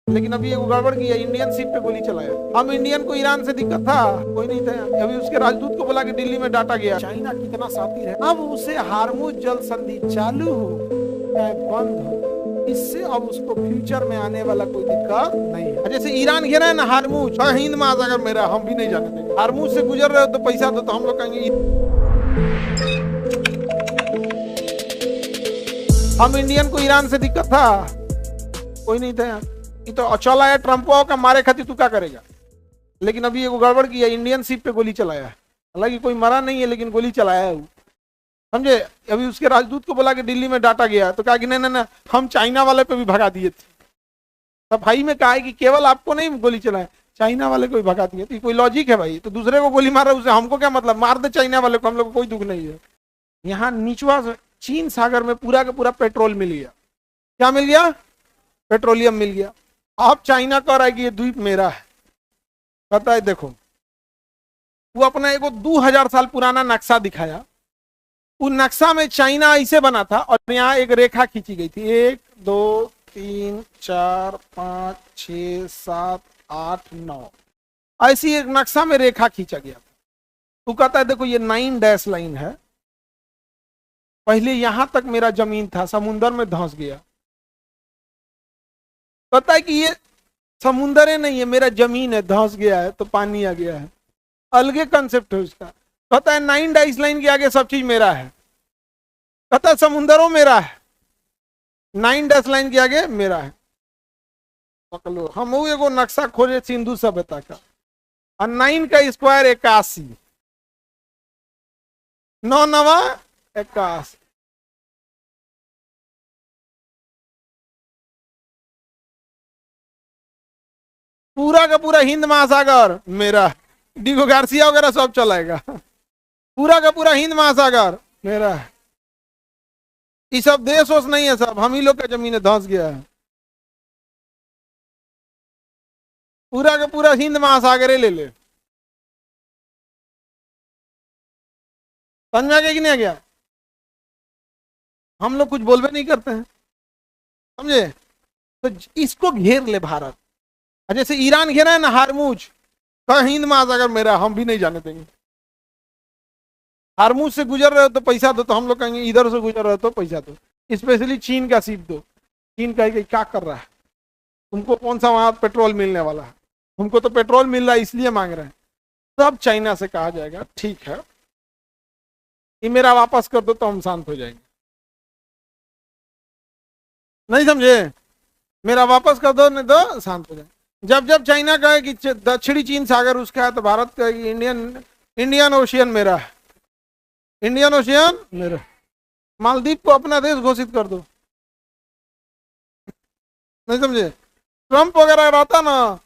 लेकिन अभी एक गड़बड़ किया, इंडियन शिप पे गोली चलाया। हम इंडियन को ईरान से दिक्कत था, कोई नहीं था। अभी उसके राजदूत को बुला के दिल्ली में डांटा गया। चाइना कितना शातिर है। अब उसे हार्मुज जल संधि चालू हो चाहे बंद हो, इससे अब उसको फ्यूचर में आने वाला कोई दिक्कत नहीं है। जैसे ईरान घेरा है ना हार्मुज, हिंद महासागर मेरा, हम भी नहीं जाने देंगे। हार्मुज से गुजर रहे हो तो पैसा दो, तो हम लोग कहेंगे हम इंडियन को ईरान से दिक्कत था, कोई नहीं था यहाँ। ये तो चला है ट्रम्पो का मारे खातिर, तू क्या करेगा। लेकिन अभी एक गड़बड़ किया, इंडियन शिप पे गोली चलाया है। हालांकि कोई मरा नहीं है, लेकिन गोली चलाया है वो, समझे। अभी उसके राजदूत को बुला के दिल्ली में डांटा गया, तो कहा कि नहीं नहीं, हम चाइना वाले पे भी भगा दिए थे। सफाई में कहा है कि केवल आपको नहीं गोली चलाए, चाइना वाले को भी भगा दिए। तो कोई लॉजिक है भाई? तो दूसरे को गोली मारा, उसे हमको क्या मतलब, मार दे चाइना वाले को, हम लोग को कोई दुख नहीं है। यहाँ निचवा चीन सागर में पूरा का पूरा पेट्रोल मिल गया। क्या मिल गया? पेट्रोलियम मिल गया। अब चाइना कह रहा है कि ये द्वीप मेरा है। कहता है देखो, वो अपना एक 2000 साल पुराना नक्शा दिखाया। उस नक्शा में चाइना ऐसे बना था और यहाँ एक रेखा खींची गई थी, 1 2 3 4 5 6 7 8 9, ऐसी एक नक्शा में रेखा खींचा गया था। तो कहता है देखो, ये 9 डैश लाइन है। पहले यहां तक मेरा जमीन था, समुद्र में धंस गया। पता है कि ये समुंदर है नहीं है, मेरा जमीन है, धंस गया है तो पानी आ गया है। अलगे कंसेप्ट है उसका। पता है 9 डाइस लाइन के आगे सब चीज मेरा है। पता है समुंदरों मेरा है, 9 डैश लाइन के आगे मेरा है। पकड़ो, हम वो एगो नक्शा खोजे सिंधु सभ्यता का, और 9 का स्क्वायर 81, 9 नवा 81। पूरा का पूरा हिंद महासागर मेरा, डिगो गार्सिया वगैरह सब चलाएगा। पूरा का पूरा हिंद महासागर मेरा है। ये सब देश वोश नहीं है, सब हम ही लोग का जमीन है, धंस गया है। पूरा का पूरा हिंद महासागर ले ले। समझ में आ गया कि नहीं आ गया? हम लोग कुछ बोलबे नहीं करते हैं, समझे। तो इसको घेर ले भारत। जैसे ईरान घेरा है ना हार्मुज, कहा हिंद महासागर मेरा, हम भी नहीं जाने देंगे। हार्मुज से गुजर रहे हो तो पैसा दो, तो हम लोग कहेंगे इधर से गुजर रहे हो तो पैसा दो। स्पेशली चीन का सीप दो। चीन कहेगा क्या कर रहा है, तुमको कौन सा वहां पेट्रोल मिलने वाला है, तुमको तो पेट्रोल मिल रहा है इसलिए मांग रहे हैं। तब चाइना से कहा जाएगा ठीक है, ये मेरा वापस कर दो, तो हम शांत हो जाएंगे। नहीं समझे? मेरा वापस कर दो, नहीं तो शांत हो जाए। जब जब चाइना कहे कि दक्षिणी चीन सागर उसका है, तो भारत कहेगी इंडियन ओशियन मेरा है, इंडियन ओशियन मेरा। मालदीव को अपना देश घोषित कर दो। नहीं समझे? ट्रंप वगैरह रहता ना,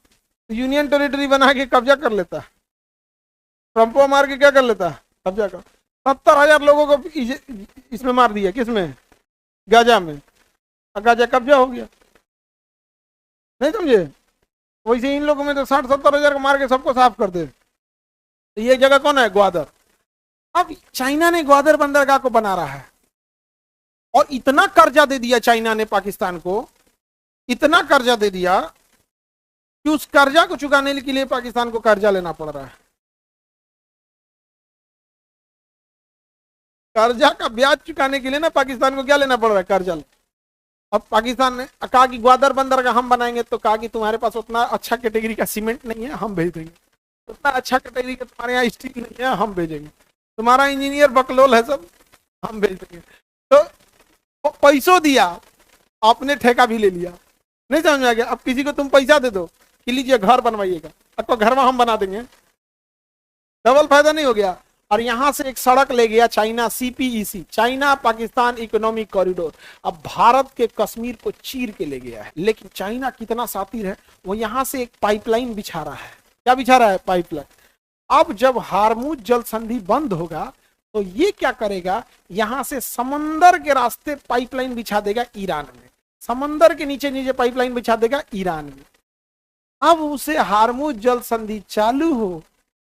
यूनियन टेरिटरी बना के कब्जा कर लेता। ट्रंप को मार के क्या कर लेता? कब्जा कर। 70,000 लोगों को इसमें मार दिया, किसमें? गाजा में। गाजा कब्जा हो गया। नहीं समझे? वैसे इन लोगों में तो 60-70 हजार को मार के सबको साफ कर दे। तो ये जगह कौन है? ग्वादर। अब चाइना ने ग्वादर बंदरगाह को बना रहा है, और इतना कर्जा दे दिया चाइना ने पाकिस्तान को, इतना कर्जा दे दिया कि उस कर्जा को चुकाने के लिए पाकिस्तान को कर्जा लेना पड़ रहा है। कर्जा का ब्याज चुकाने के लिए ना पाकिस्तान को क्या लेना पड़ रहा है? कर्जा। अब पाकिस्तान ने कहा कि ग्वादर बंदरगाह हम बनाएंगे, तो कहा कि तुम्हारे पास उतना अच्छा कैटेगरी का सीमेंट नहीं है, हम भेज देंगे। उतना अच्छा कैटेगरी का तुम्हारे यहाँ स्टील नहीं है, हम भेजेंगे। तुम्हारा इंजीनियर बकलोल है सब, हम भेज देंगे। तो पैसों दिया, आपने ठेका भी ले लिया। नहीं समझ में आ गया? अब किसी को तुम पैसा दे दो कि लीजिए घर बनवाइएगा, आपको घर में हम बना देंगे, डबल फायदा नहीं हो गया। और यहां से एक सड़क ले गया China, CPEC, China Pakistan economic corridor. अब भारत के कश्मीर को चीर के ले गया है। लेकिन चाइना कितना शातिर है, वो यहां से एक पाइपलाइन बिछा रहा है। क्या बिछा रहा है? पाइपलाइन। अब जब हार्मुज जल संधि बंद होगा, तो ये क्या करेगा, यहां से समंदर के रास्ते पाइपलाइन बिछा देगा ईरान में, समंदर के नीचे नीचे पाइपलाइन बिछा देगा ईरान में। अब उसे हार्मुज जल संधि चालू हो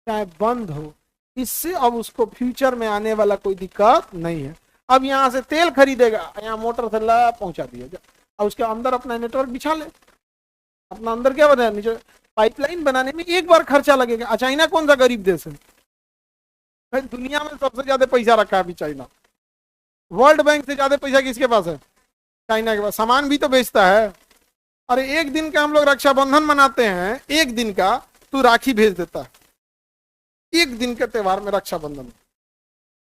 चाहे बंद हो, इससे अब उसको फ्यूचर में आने वाला कोई दिक्कत नहीं है। अब यहां से तेल खरीदेगा, यहाँ मोटर से ला पहुंचा दिया, अब उसके अंदर अपना नेटवर्क बिछा ले, अपना अंदर क्या बनाया, नीचे पाइपलाइन बनाने में एक बार खर्चा लगेगा। चाइना कौन सा गरीब देश है? भाई दुनिया में सबसे ज्यादा पैसा रखा है अभी चाइना। वर्ल्ड बैंक से ज्यादा पैसा किसके पास है? चाइना के पास। सामान भी तो बेचता है। अरे एक दिन का हम लोग रक्षाबंधन मनाते हैं, एक दिन का तू राखी भेज देता है, एक दिन के त्योहार में रक्षाबंधन।